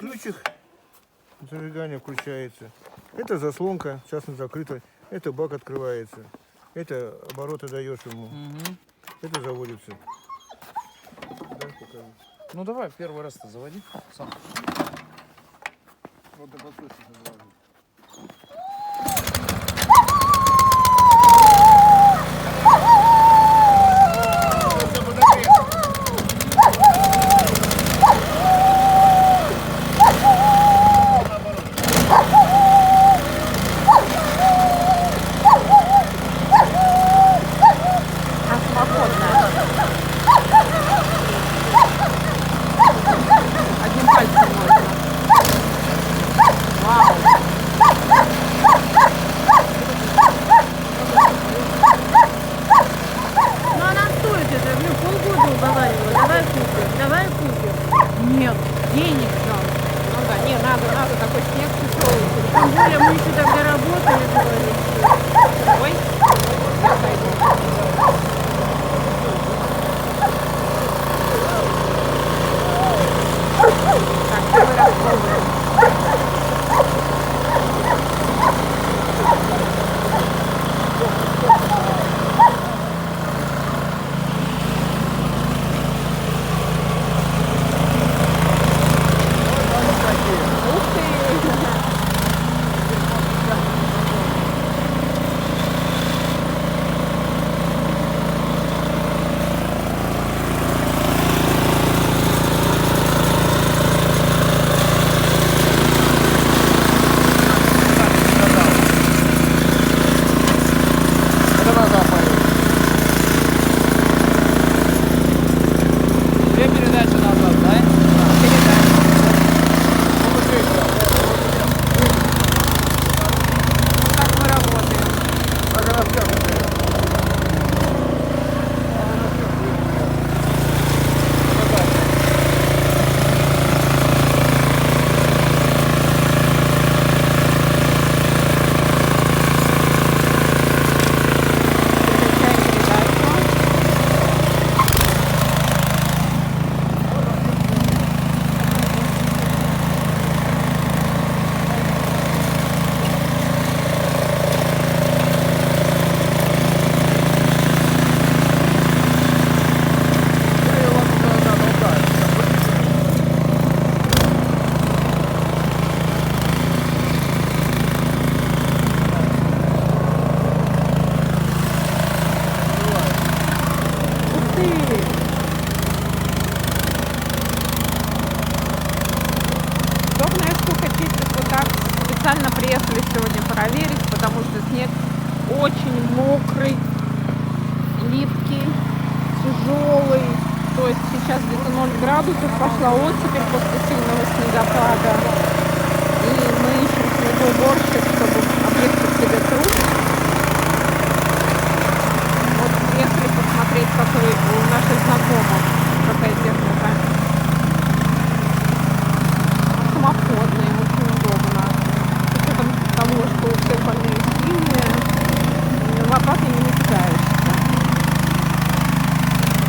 ключик зажигания включается. Это заслонка, сейчас она закрыта. Это бак открывается. Это обороты даешь ему. Угу. Это заводится. Да, покажу. Ну давай первый раз-то заводи сам. Вот до подсосника заложу. Одним пальцем можно. Вау. Ну она стоит это, полгода уговаривала. Давай купим, давай купим. Нет, денег нам. Ну да, не, надо, такой снег тяжелый. Тем более мы еще тогда работали, говорили. Ой, я пойду. Так, первый раз пробуем. Ух ты! Это назад поедет. Две передачи назад, да? Так мы работаем. Так она втянутая. Переключаем передачу. Ух ты! Удобная штука чистить вот так. Специально приехали сегодня проверить, потому что снег очень мокрый, липкий, тяжелый. То есть сейчас где-то 0 градусов, пошла оттепель после сильного снегопада. И мы ищем снегоуборщик, чтобы облегчить себе труд. Вот приехали посмотреть, какой у наших знакомых, какая техника. Самоходные, очень удобно. С учетом того, что у всех больные сильные, лопатой не натыкаешься.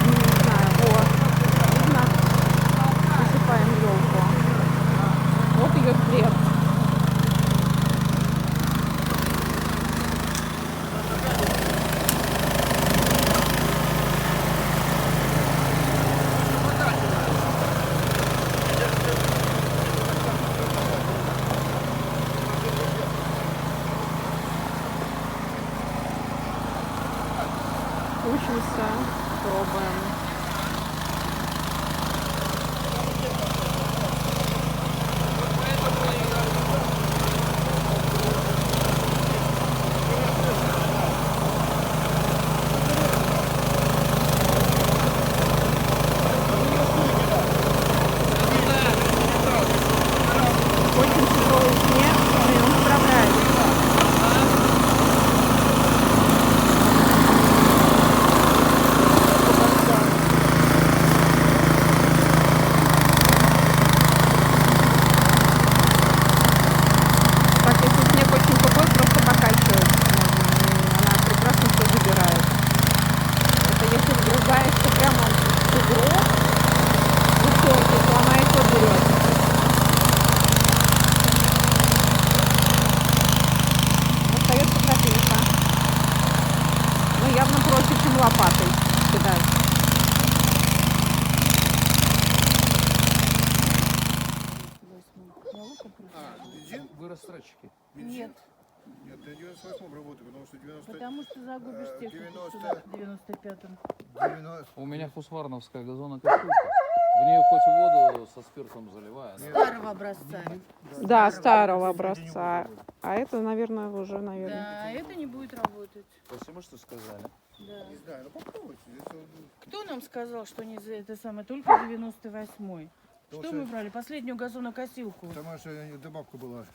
Не знаю, вот. Видно? Посыпаем елку. Вот ее след. Учимся, пробуем. Очень тяжелый снег, и он справляется. растратчики. Нет, Нет, я 98-м работаю, потому что 90... потому что загубишь технику 90. в 95-м. 90... У меня хусварновская газонокосилка. В нее хоть воду со спиртом заливай. она- Старого образца. Да, старого Сегодня не образца. буду. А это, наверное, уже, наверное. Да, это не будет работать. Спасибо, что сказали. Да. Не знаю, ну попробуйте. Если он- Кто нам сказал, что не за это самое, только 98-й? Потому Что мы брали? Последнюю газонокосилку. Там аж добавка была.